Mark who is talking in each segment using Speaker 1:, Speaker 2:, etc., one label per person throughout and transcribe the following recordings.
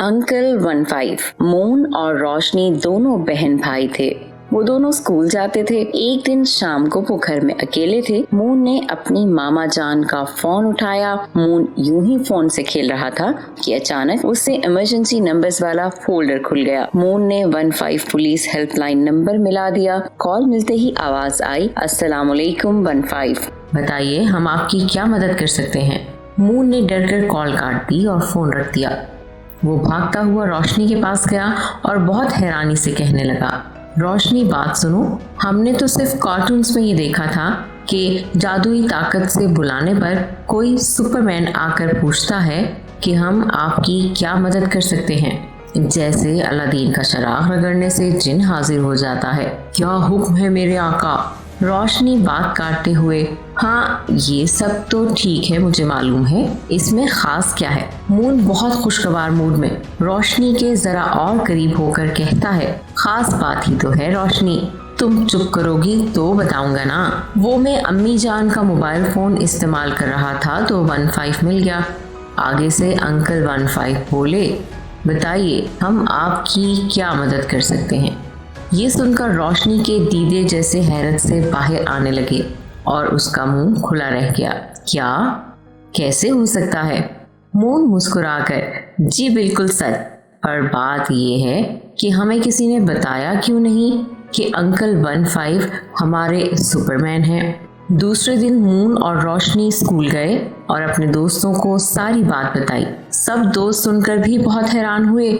Speaker 1: Uncle 15। Moon और रोशनी दोनों बहन भाई थे। वो दोनों स्कूल जाते थे। एक दिन शाम को वो घर में अकेले थे। मून ने अपनी मामा जान का फोन उठाया। मून यूं ही फोन से खेल रहा था कि अचानक उससे इमरजेंसी नंबर्स वाला फोल्डर खुल गया। मून ने 15 पुलिस हेल्पलाइन नंबर मिला दिया। कॉल मिलते ही आवाज आई, अस्सलामुअलैकुम 15।
Speaker 2: बताइए, हम आपकी क्या मदद कर सकते हैं। मून ने डर कर कॉल काट दी और फोन रख दिया। वो भागता हुआ रोशनी के पास गया और बहुत हैरानी से कहने लगा, रोशनी बात सुनो, हमने तो सिर्फ कार्टून्स में ही देखा था कि जादुई ताकत से बुलाने पर कोई सुपरमैन आकर पूछता है कि हम आपकी क्या मदद कर सकते हैं। जैसे अलादीन का चराग रगड़ने से जिन हाजिर हो जाता है। क्या हुक्म है मेरे आका। रोशनी बात काटते हुए, हाँ ये सब तो ठीक है, मुझे मालूम है, इसमें खास क्या है। मून बहुत खुशगवार मूड में रोशनी के जरा और करीब होकर कहता है, खास बात ही तो है रोशनी, तुम चुप करोगी तो बताऊंगा ना। वो मैं अम्मी जान का मोबाइल फोन इस्तेमाल कर रहा था तो 15 मिल गया। आगे से अंकल 15 बोले, बताइए हम आपकी क्या मदद कर सकते हैं। ये सुनकर रोशनी के दीदे जैसे हैरत से बाहर आने लगे और उसका मुंह खुला रह गया। क्या, कैसे हो सकता है। मून मुस्कुराकर, जी बिल्कुल सच, पर बात ये है कि हमें किसी ने बताया क्यों नहीं कि अंकल 15 हमारे सुपरमैन हैं। दूसरे दिन मून और रोशनी स्कूल गए और अपने दोस्तों को सारी बात बताई। सब दोस्त सुनकर भी बहुत हैरान हुए।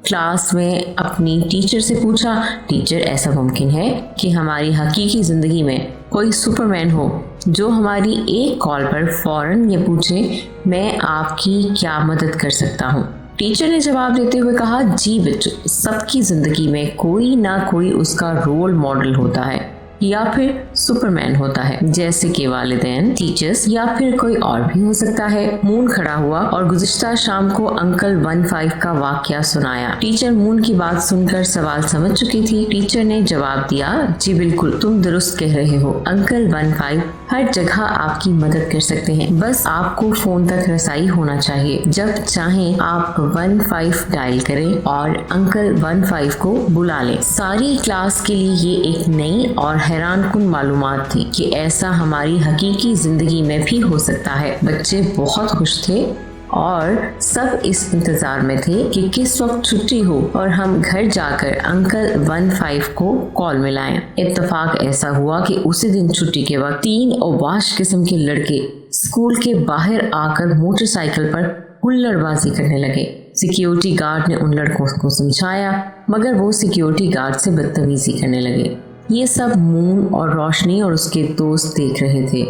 Speaker 2: क्लास में अपनी टीचर से पूछा, टीचर ऐसा मुमकिन है कि हमारी हकीकी जिंदगी में कोई सुपरमैन हो जो हमारी एक कॉल पर फौरन ये पूछे, मैं आपकी क्या मदद कर सकता हूँ। टीचर ने जवाब देते हुए कहा, जी बच्चों, सबकी जिंदगी में कोई ना कोई उसका रोल मॉडल होता है या फिर सुपरमैन होता है, जैसे कि वालिदैन, टीचर्स या फिर कोई और भी हो सकता है। मून खड़ा हुआ और गुज़िश्ता शाम को अंकल 15 का वाकया सुनाया। टीचर मून की बात सुनकर सवाल समझ चुकी थी। टीचर ने जवाब दिया, जी बिल्कुल, तुम दुरुस्त कह रहे हो, अंकल 15 हर जगह आपकी मदद कर सकते हैं, बस आपको फोन तक रसाई होना चाहिए। जब चाहें आप 15 डायल करें और अंकल 15 को बुला लें। सारी क्लास के लिए ये एक नई और हैरानकुन मालूमात थी कि ऐसा हमारी हकीकी जिंदगी में भी हो सकता है। बच्चे बहुत खुश थे और सब इस इंतजार में थे कि किस वक्त छुट्टी हो और हम घर जाकर अंकल 15 को कॉल मिलाएं। इत्तेफाक ऐसा हुआ कि उसी दिन छुट्टी के वक्त 3 औबाश किस्म के लड़के स्कूल के बाहर आकर मोटरसाइकिल पर हुल्लड़बाजी करने लगे। सिक्योरिटी गार्ड ने उन लड़कों को समझाया, मगर वो सिक्योरिटी गार्ड से बदतमीजी करने लगे। ये सब मून और रोशनी और उसके दोस्त देख रहे थे।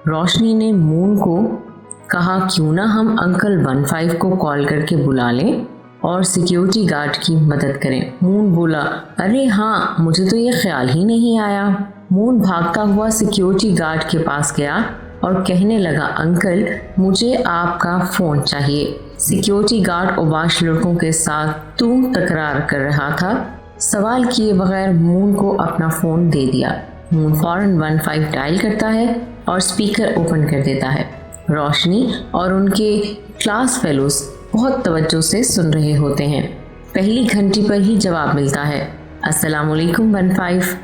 Speaker 2: रोशनी ने मून को कहा, क्यों ना हम अंकल 15 को कॉल करके बुला लें और सिक्योरिटी गार्ड की मदद करें। मून बोला, अरे हाँ, मुझे तो ये ख्याल ही नहीं आया। मून भागता हुआ सिक्योरिटी गार्ड के पास गया और कहने लगा, अंकल मुझे आपका फ़ोन चाहिए। सिक्योरिटी गार्ड औबाश लड़कों के साथ तू तकरार कर रहा था। सवाल किए बगैर मून को अपना फ़ोन दे दिया। मून फौरन 15 डायल करता है और स्पीकर ओपन कर देता है। रोशनी और उनके क्लास फेलोज बहुत तवज्जो से सुन रहे होते हैं। पहली घंटी पर ही जवाब मिलता है, अस्सलामुअलैकुम 15,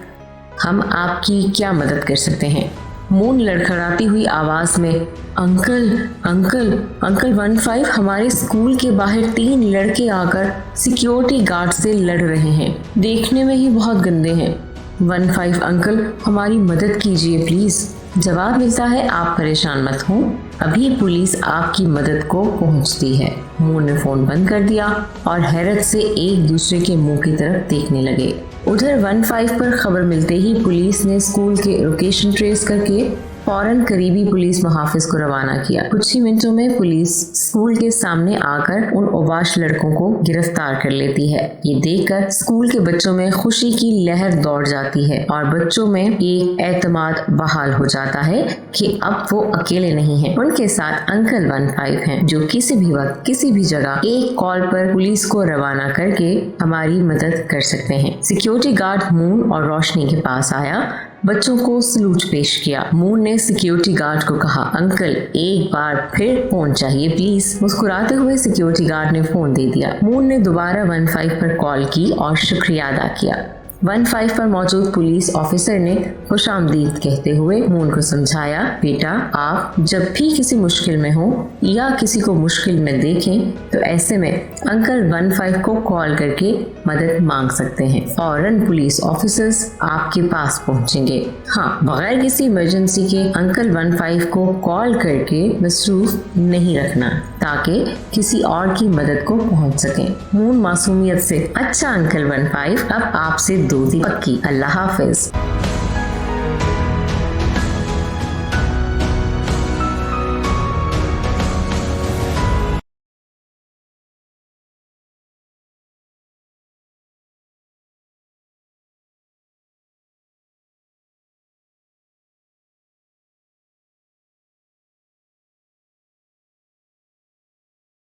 Speaker 2: हम आपकी क्या मदद कर सकते हैं। मून लड़खड़ाती हुई आवाज में, अंकल अंकल अंकल 15 हमारे स्कूल के बाहर 3 लड़के आकर सिक्योरिटी गार्ड से लड़ रहे हैं, देखने में ही बहुत गंदे हैं। 15 अंकल हमारी मदद कीजिए प्लीज। जवाब मिलता है, आप परेशान मत हो, अभी पुलिस आपकी मदद को पहुंचती है। मून ने फोन बंद कर दिया और हैरत से एक दूसरे के मुंह की तरफ देखने लगे। उधर 15 पर खबर मिलते ही पुलिस ने स्कूल के लोकेशन ट्रेस करके फौरन करीबी पुलिस मुहाफिज को रवाना किया। कुछ ही मिनटों में पुलिस स्कूल के सामने आकर उन औबाश लड़कों को गिरफ्तार कर लेती है। ये देखकर स्कूल के बच्चों में खुशी की लहर दौड़ जाती है और बच्चों में एक एतमाद बहाल हो जाता है कि अब वो अकेले नहीं हैं। उनके साथ अंकल 15 हैं जो किसी भी वक्त किसी भी जगह एक कॉल पर पुलिस को रवाना करके हमारी मदद कर सकते हैं। सिक्योरिटी गार्ड मून और रोशनी के पास आया। बच्चों को सलूट पेश किया। मून ने सिक्योरिटी गार्ड को कहा, अंकल एक बार फिर फोन चाहिए प्लीज। मुस्कुराते हुए सिक्योरिटी गार्ड ने फोन दे दिया। मून ने दोबारा 15 पर कॉल की और शुक्रिया अदा किया। 15 पर मौजूद पुलिस ऑफिसर ने खुशामदीद कहते हुए मून को समझाया, बेटा आप जब भी किसी मुश्किल में हो या किसी को मुश्किल में देखें तो ऐसे में अंकल 15 को कॉल करके मदद मांग सकते हैं। फौरन पुलिस ऑफिसर्स आपके पास पहुंचेंगे। हाँ, बगैर किसी इमरजेंसी के अंकल 15 को कॉल करके मसरूफ नहीं रखना ताकि किसी और की मदद को पहुंच सके। मून मासूमियत से, अच्छा अंकल 15 अब आपसे दोस्ती पक्की, अल्लाह हाफिज।